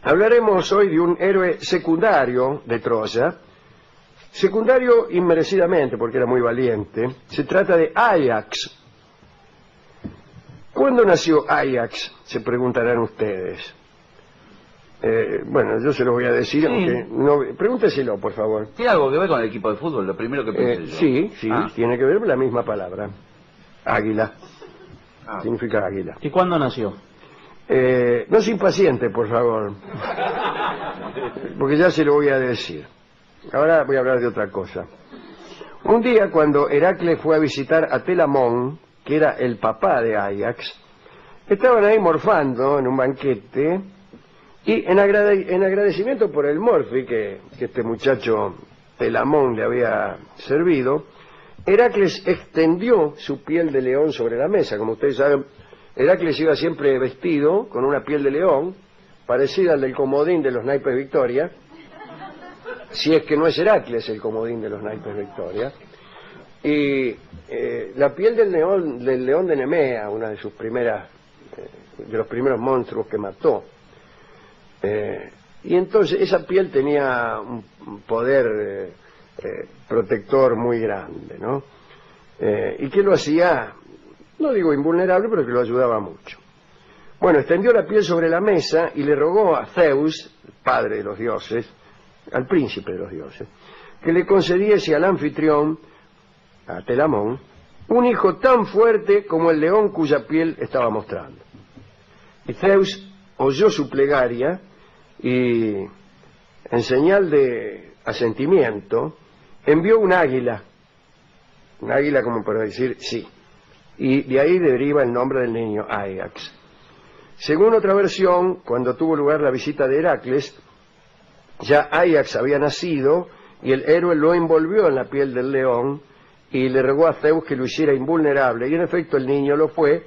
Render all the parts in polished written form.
Hablaremos hoy de un héroe secundario de Troya, secundario inmerecidamente porque era muy valiente. Se trata de Áyax. ¿Cuándo nació Áyax?, se preguntarán ustedes. Bueno, yo se lo voy a decir, Sí. aunque no... Pregúnteselo, por favor. ¿Tiene algo que ver con el equipo de fútbol? Lo primero que pensé yo. Sí, Ah. tiene que ver con la misma palabra. Águila. Ah. Significa águila. ¿Y cuándo nació? No se impaciente, por favor. Porque ya se lo voy a decir. Ahora voy a hablar de otra cosa. Un día, cuando Heracles fue a visitar a Telamón, que era el papá de Áyax, estaban ahí morfando en un banquete, y en agradecimiento por el morfi que este muchacho Telamón le había servido, Heracles extendió su piel de león sobre la mesa. Como ustedes saben, Heracles iba siempre vestido con una piel de león, parecida al del comodín de los naipes Victoria, si es que no es Heracles el comodín de los naipes Victoria. Y la piel del león de Nemea, una de sus primeras, de los primeros monstruos que mató. Y entonces esa piel tenía un poder protector muy grande, ¿no? Y que lo hacía, no digo invulnerable, pero que lo ayudaba mucho. Bueno, extendió la piel sobre la mesa y le rogó a Zeus, el padre de los dioses, al príncipe de los dioses, que le concediese al anfitrión, a Telamón, un hijo tan fuerte como el león cuya piel estaba mostrando. Y Zeus oyó su plegaria y, en señal de asentimiento, envió un águila como para decir sí, y de ahí deriva el nombre del niño, Áyax. Según otra versión, cuando tuvo lugar la visita de Heracles, ya Áyax había nacido y el héroe lo envolvió en la piel del león y le rogó a Zeus que lo hiciera invulnerable, y en efecto el niño lo fue,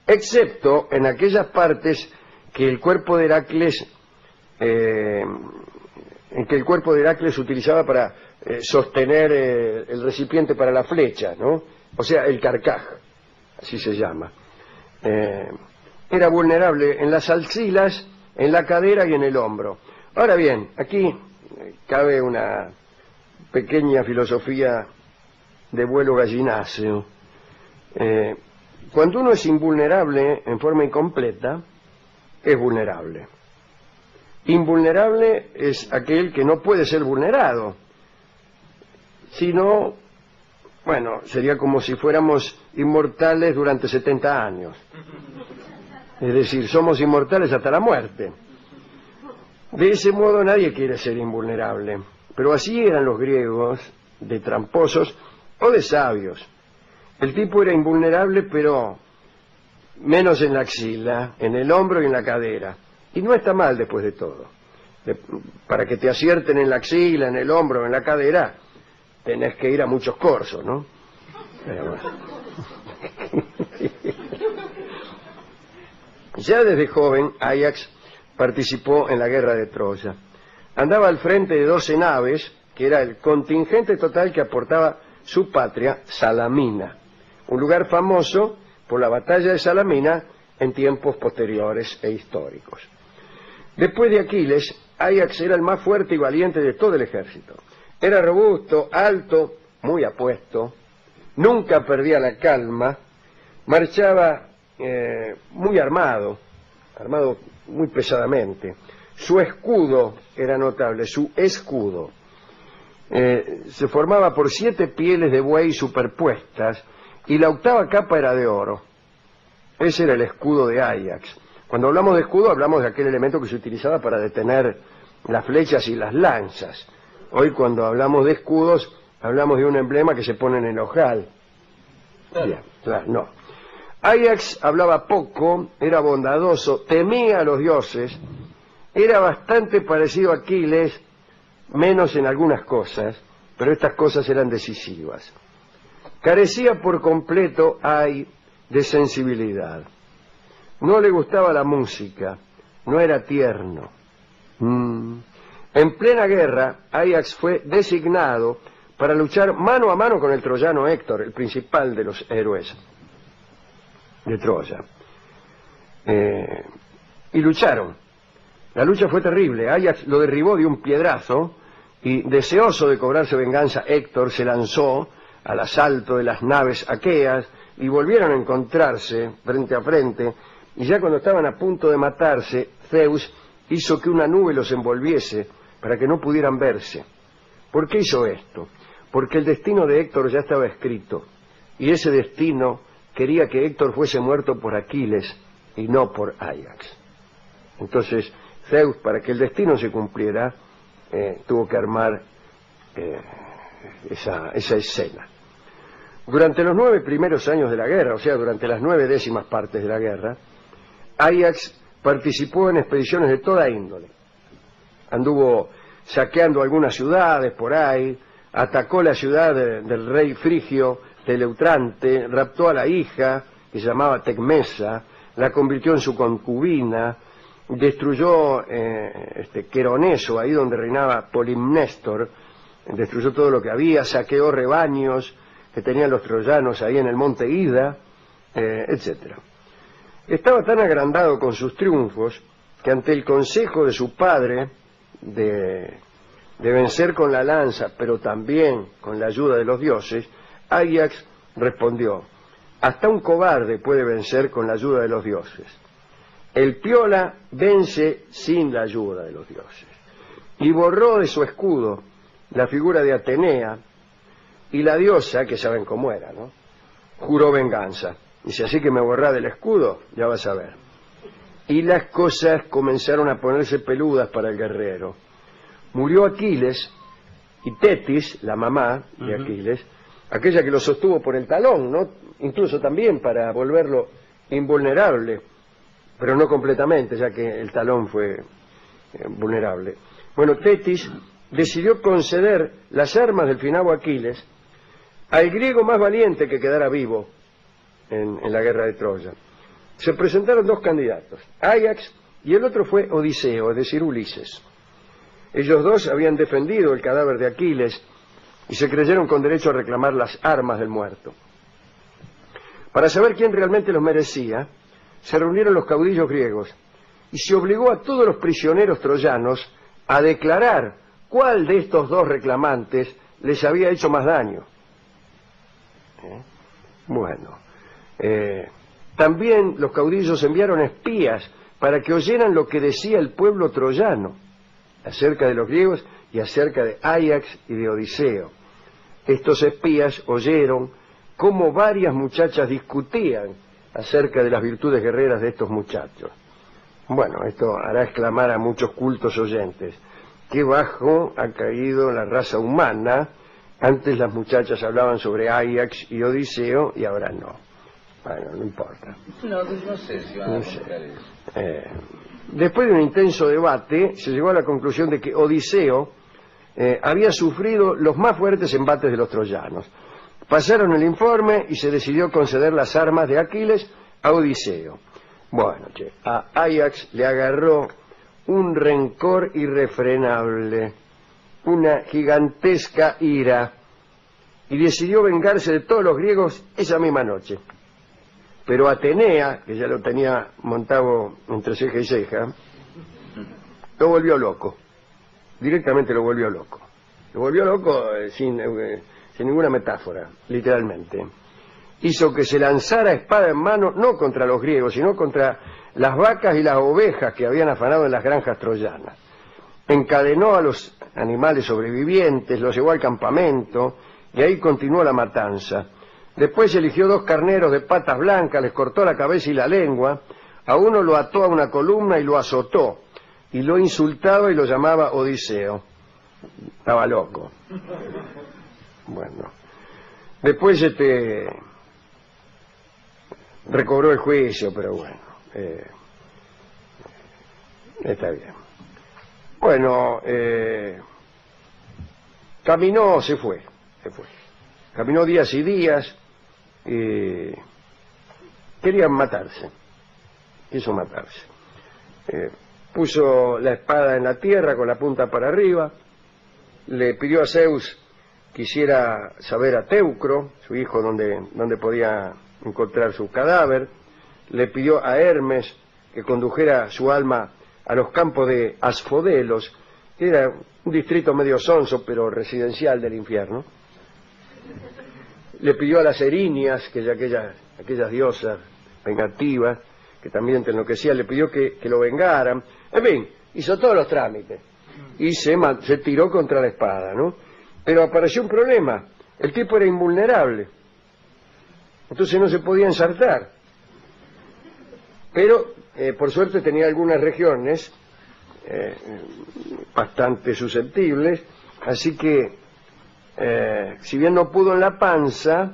excepto en aquellas partes que el cuerpo de Heracles utilizaba para sostener el recipiente para la flecha, ¿no? O sea, el carcaj, así se llama. Era vulnerable en las axilas, en la cadera y en el hombro. Ahora bien, aquí cabe una pequeña filosofía de vuelo gallináceo. Cuando uno es invulnerable en forma incompleta, es vulnerable. Invulnerable es aquel que no puede ser vulnerado, sino, bueno, sería como si fuéramos inmortales durante 70 años. Es decir, somos inmortales hasta la muerte. De ese modo nadie quiere ser invulnerable, pero así eran los griegos, de tramposos o de sabios. El tipo era invulnerable, pero menos en la axila, en el hombro y en la cadera. Y no está mal después de todo. Para que te acierten en la axila, en el hombro o en la cadera, tenés que ir a muchos corsos, ¿no? Pero bueno. Ya desde joven, Áyax participó en la guerra de Troya. Andaba al frente de 12 naves, que era el contingente total que aportaba su patria, Salamina, un lugar famoso por la batalla de Salamina en tiempos posteriores e históricos. Después de Aquiles, Áyax era el más fuerte y valiente de todo el ejército. Era robusto, alto, muy apuesto, nunca perdía la calma, marchaba muy armado muy pesadamente. Su escudo era notable, su escudo. Se formaba por 7 pieles de buey superpuestas y la 8ª capa era de oro. Ese era el escudo de Áyax. Cuando hablamos de escudo hablamos de aquel elemento que se utilizaba para detener las flechas y las lanzas. Hoy cuando hablamos de escudos hablamos de un emblema que se pone en el ojal. Bien, claro, no. Áyax hablaba poco, era bondadoso, temía a los dioses, era bastante parecido a Aquiles, menos en algunas cosas, pero estas cosas eran decisivas. Carecía por completo de sensibilidad. No le gustaba la música, no era tierno. En plena guerra, Áyax fue designado para luchar mano a mano con el troyano Héctor, el principal de los héroes de Troya. Y lucharon. La lucha fue terrible. Ajax lo derribó de un piedrazo y, deseoso de cobrarse venganza, Héctor se lanzó al asalto de las naves aqueas y volvieron a encontrarse frente a frente, y ya cuando estaban a punto de matarse, Zeus hizo que una nube los envolviese para que no pudieran verse. ¿Por qué hizo esto? Porque el destino de Héctor ya estaba escrito, y ese destino quería que Héctor fuese muerto por Aquiles y no por Ajax. Entonces Zeus, para que el destino se cumpliera, tuvo que armar esa escena. Durante los 9 primeros años de la guerra, o sea, durante las 9 décimas partes de la guerra, Ajax participó en expediciones de toda índole. Anduvo saqueando algunas ciudades por ahí, atacó la ciudad del rey frigio Teleutrante, raptó a la hija, que se llamaba Tecmesa, la convirtió en su concubina, destruyó Queroneso, ahí donde reinaba Polimnéstor, destruyó todo lo que había, saqueó rebaños que tenían los troyanos ahí en el monte Ida, etc. Estaba tan agrandado con sus triunfos que, ante el consejo de su padre de vencer con la lanza, pero también con la ayuda de los dioses, Ajax respondió: hasta un cobarde puede vencer con la ayuda de los dioses. El piola vence sin la ayuda de los dioses. Y borró de su escudo la figura de Atenea, y la diosa, que saben cómo era, ¿no?, juró venganza. Dice: así que me borrá del escudo, ya vas a ver. Y las cosas comenzaron a ponerse peludas para el guerrero. Murió Aquiles, y Tetis, la mamá de Aquiles, aquella que lo sostuvo por el talón, ¿no?, incluso también para volverlo invulnerable, pero no completamente, ya que el talón fue vulnerable. Bueno, Tetis decidió conceder las armas del finado Aquiles al griego más valiente que quedara vivo en la guerra de Troya. Se presentaron 2 candidatos, Ajax y el otro fue Odiseo, es decir, Ulises. Ellos 2 habían defendido el cadáver de Aquiles y se creyeron con derecho a reclamar las armas del muerto. Para saber quién realmente los merecía, se reunieron los caudillos griegos y se obligó a todos los prisioneros troyanos a declarar cuál de estos 2 reclamantes les había hecho más daño. Bueno, también los caudillos enviaron espías para que oyeran lo que decía el pueblo troyano acerca de los griegos y acerca de Ajax y de Odiseo. Estos espías oyeron cómo varias muchachas discutían acerca de las virtudes guerreras de estos muchachos. Bueno, esto hará exclamar a muchos cultos oyentes: qué bajo ha caído la raza humana. Antes las muchachas hablaban sobre Ajax y Odiseo y ahora no. Bueno, no importa. No sé si van a buscar eso. Después de un intenso debate, se llegó a la conclusión de que Odiseo había sufrido los más fuertes embates de los troyanos. Pasaron el informe y se decidió conceder las armas de Aquiles a Odiseo. Bueno, a Ajax le agarró un rencor irrefrenable, una gigantesca ira, y decidió vengarse de todos los griegos esa misma noche. Pero Atenea, que ya lo tenía montado entre ceja y ceja, lo volvió loco. Directamente lo volvió loco. Lo volvió loco sin ninguna metáfora, literalmente. Hizo que se lanzara espada en mano, no contra los griegos, sino contra las vacas y las ovejas que habían afanado en las granjas troyanas. Encadenó a los animales sobrevivientes, los llevó al campamento, y ahí continuó la matanza. Después eligió 2 carneros de patas blancas, les cortó la cabeza y la lengua, a uno lo ató a una columna y lo azotó, y lo insultaba y lo llamaba Odiseo. Estaba loco. Bueno, después recobró el juicio, pero bueno, está bien. Bueno, caminó, se fue. Caminó días y días y quería matarse. Quiso matarse. Puso la espada en la tierra con la punta para arriba, le pidió a Zeus que hiciera saber a Teucro, su hijo, dónde podía encontrar su cadáver, le pidió a Hermes que condujera su alma a los campos de Asfodelos, que era un distrito medio sonso, pero residencial del infierno. Le pidió a las Erinias, que aquellas diosas vengativas, que también te enloquecían, le pidió que lo vengaran. En fin, hizo todos los trámites y se tiró contra la espada, ¿no? Pero apareció un problema. El tipo era invulnerable, entonces no se podía ensartar. Pero, por suerte, tenía algunas regiones bastante susceptibles, así que, si bien no pudo en la panza,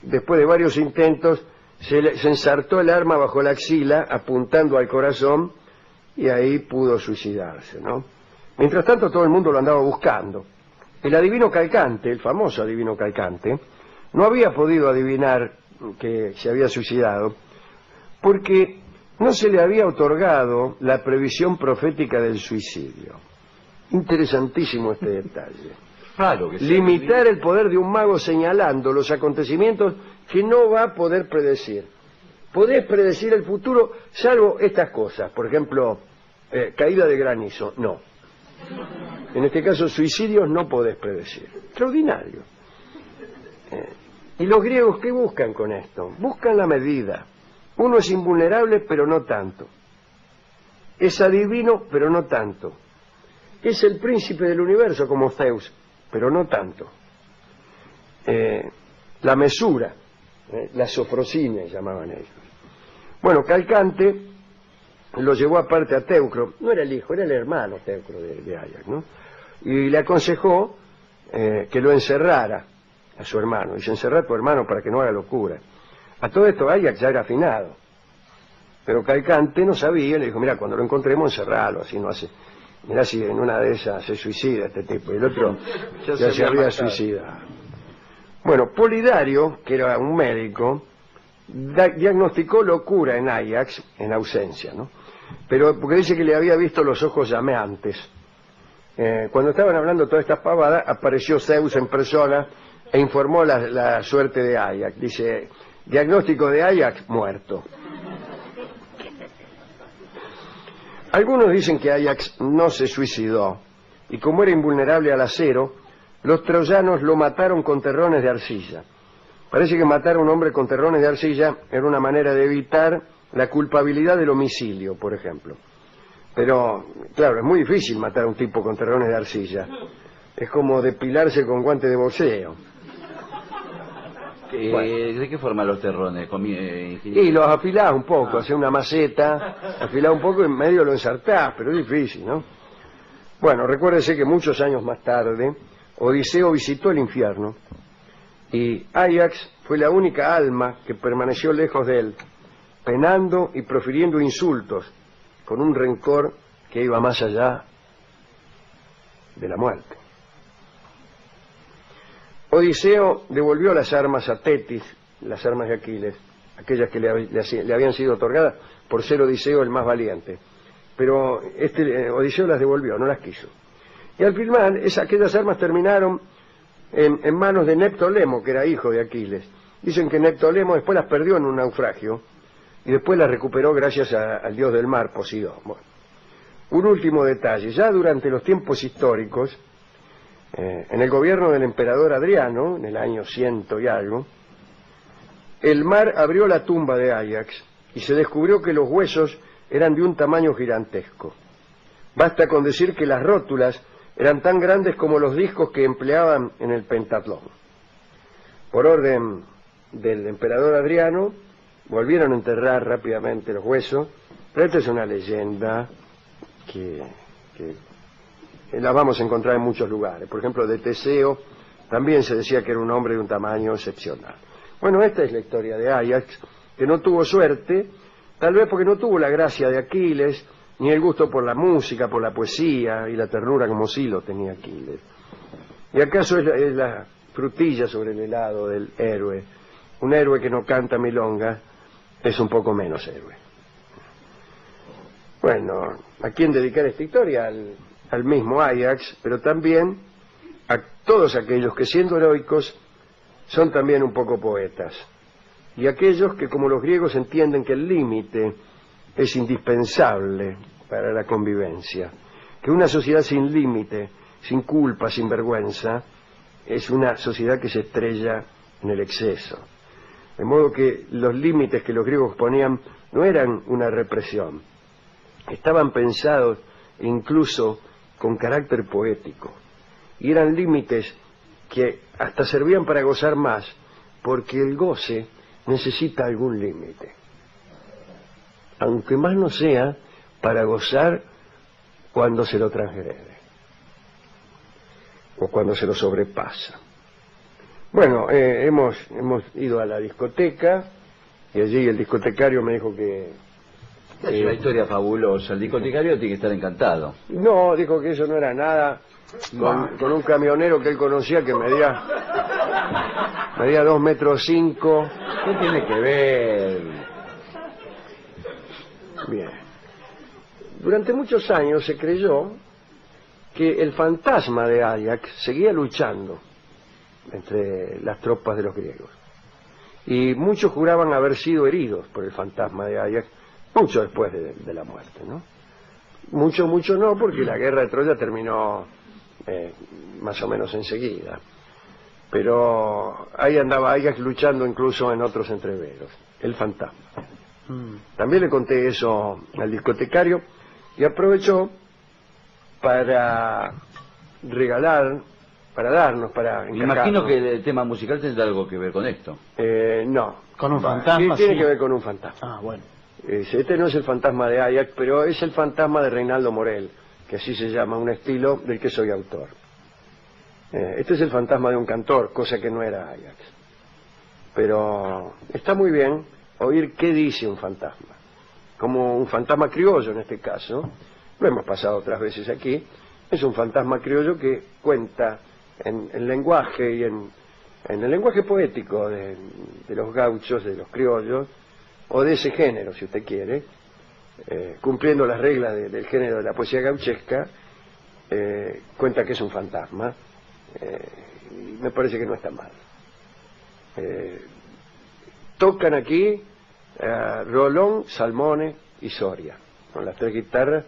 después de varios intentos, se ensartó el arma bajo la axila, apuntando al corazón, y ahí pudo suicidarse, ¿no? Mientras tanto, todo el mundo lo andaba buscando. El adivino Calcante, el famoso adivino Calcante, no había podido adivinar que se había suicidado, porque no se le había otorgado la previsión profética del suicidio. Interesantísimo este detalle. Claro que sí. Limitar el poder de un mago señalando los acontecimientos que no va a poder predecir. Podés predecir el futuro, salvo estas cosas. Por ejemplo, caída de granizo. No. En este caso, suicidios no podés predecir. Extraordinario. ¿Y los griegos qué buscan con esto? Buscan la medida. Uno es invulnerable, pero no tanto. Es adivino, pero no tanto. Es el príncipe del universo, como Zeus, pero no tanto. La mesura, la sofrosine llamaban ellos. Bueno, Calcante lo llevó aparte a Teucro. No era el hijo, era el hermano Teucro de Áyax, ¿no? Y le aconsejó que lo encerrara a su hermano. Dice, encerrá a tu hermano para que no haga locura. A todo esto Áyax ya era afinado. Pero Calcante no sabía, le dijo, mira, cuando lo encontremos encerralo, así no hace... Mirá si en una de esas se suicida este tipo. Y el otro ya se había suicidado. Bueno, Polidario, que era un médico, diagnosticó locura en Áyax, en ausencia, ¿no? Pero porque dice que le había visto los ojos llameantes. Cuando estaban hablando todas estas pavadas, apareció Zeus en persona e informó la suerte de Áyax. Dice, diagnóstico de Áyax, muerto. Algunos dicen que Áyax no se suicidó, y como era invulnerable al acero, los troyanos lo mataron con terrones de arcilla. Parece que matar a un hombre con terrones de arcilla era una manera de evitar la culpabilidad del homicidio, por ejemplo. Pero, claro, es muy difícil matar a un tipo con terrones de arcilla. Es como depilarse con guantes de boxeo. ¿De qué forma los terrones? Y los afilás un poco, hacés una maceta, afilás un poco y en medio lo ensartás, pero es difícil, ¿no? Bueno, recuérdese que muchos años más tarde, Odiseo visitó el infierno y Áyax fue la única alma que permaneció lejos de él, penando y profiriendo insultos, con un rencor que iba más allá de la muerte. Odiseo devolvió las armas a Tetis, las armas de Aquiles, aquellas que le habían sido otorgadas por ser Odiseo el más valiente. Pero Odiseo las devolvió, no las quiso. Y al final, aquellas armas terminaron en manos de Neptolemo, que era hijo de Aquiles. Dicen que Neptolemo después las perdió en un naufragio y después las recuperó gracias al dios del mar, Poseidón. Bueno, un último detalle. Ya durante los tiempos históricos, en el gobierno del emperador Adriano, en el año 100 y algo, el mar abrió la tumba de Áyax y se descubrió que los huesos eran de un tamaño gigantesco. Basta con decir que las rótulas eran tan grandes como los discos que empleaban en el pentatlón. Por orden del emperador Adriano, volvieron a enterrar rápidamente los huesos, pero esta es una leyenda que la vamos a encontrar en muchos lugares. Por ejemplo, de Teseo también se decía que era un hombre de un tamaño excepcional. Bueno, esta es la historia de Áyax, que no tuvo suerte, tal vez porque no tuvo la gracia de Aquiles, ni el gusto por la música, por la poesía y la ternura como sí lo tenía Aquiles. ¿Y acaso es la frutilla sobre el helado del héroe? Un héroe que no canta milonga es un poco menos héroe. Bueno, ¿a quién dedicar esta historia? Al mismo Áyax, pero también a todos aquellos que siendo heroicos son también un poco poetas, y aquellos que como los griegos entienden que el límite es indispensable para la convivencia, que una sociedad sin límite, sin culpa, sin vergüenza, es una sociedad que se estrella en el exceso. De modo que los límites que los griegos ponían no eran una represión, estaban pensados incluso con carácter poético, y eran límites que hasta servían para gozar más, porque el goce necesita algún límite, aunque más no sea para gozar cuando se lo transgrede o cuando se lo sobrepasa. Bueno, hemos ido a la discoteca y allí el discotecario me dijo que... Es una historia fabulosa. El discotecario tiene que estar encantado. No, dijo que eso no era nada, con un camionero que él conocía que medía 2,5 metros. ¿Qué tiene que ver? Bien. Durante muchos años se creyó que el fantasma de Áyax seguía luchando entre las tropas de los griegos. Y muchos juraban haber sido heridos por el fantasma de Áyax mucho después de la muerte, ¿no? Mucho no, porque la guerra de Troya terminó más o menos enseguida. Pero ahí andaba Áyax luchando incluso en otros entreveros, el fantasma. También le conté eso al discotecario y aprovechó para regalar, para darnos, para Me imagino que el tema musical tendrá algo que ver con esto. No. ¿Con un fantasma? Tiene Sí. que ver con un fantasma. Ah, bueno. Este no es el fantasma de Áyax, pero es el fantasma de Reinaldo Morel, que así se llama, un estilo del que soy autor. Este es el fantasma de un cantor, cosa que no era Áyax. Pero está muy bien oír qué dice un fantasma. Como un fantasma criollo en este caso, lo hemos pasado otras veces aquí, es un fantasma criollo que cuenta en el lenguaje y en el lenguaje poético de los gauchos, de los criollos, o de ese género, si usted quiere, cumpliendo las reglas del género de la poesía gauchesca, cuenta que es un fantasma, y me parece que no está mal. Tocan aquí Rolón, Salmone y Soria, con las 3 guitarras,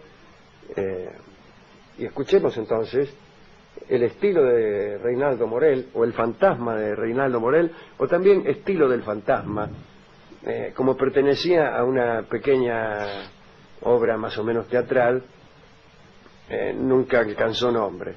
y escuchemos entonces el estilo de Reinaldo Morel, o el fantasma de Reinaldo Morel, o también estilo del fantasma, como pertenecía a una pequeña obra más o menos teatral, nunca alcanzó nombre.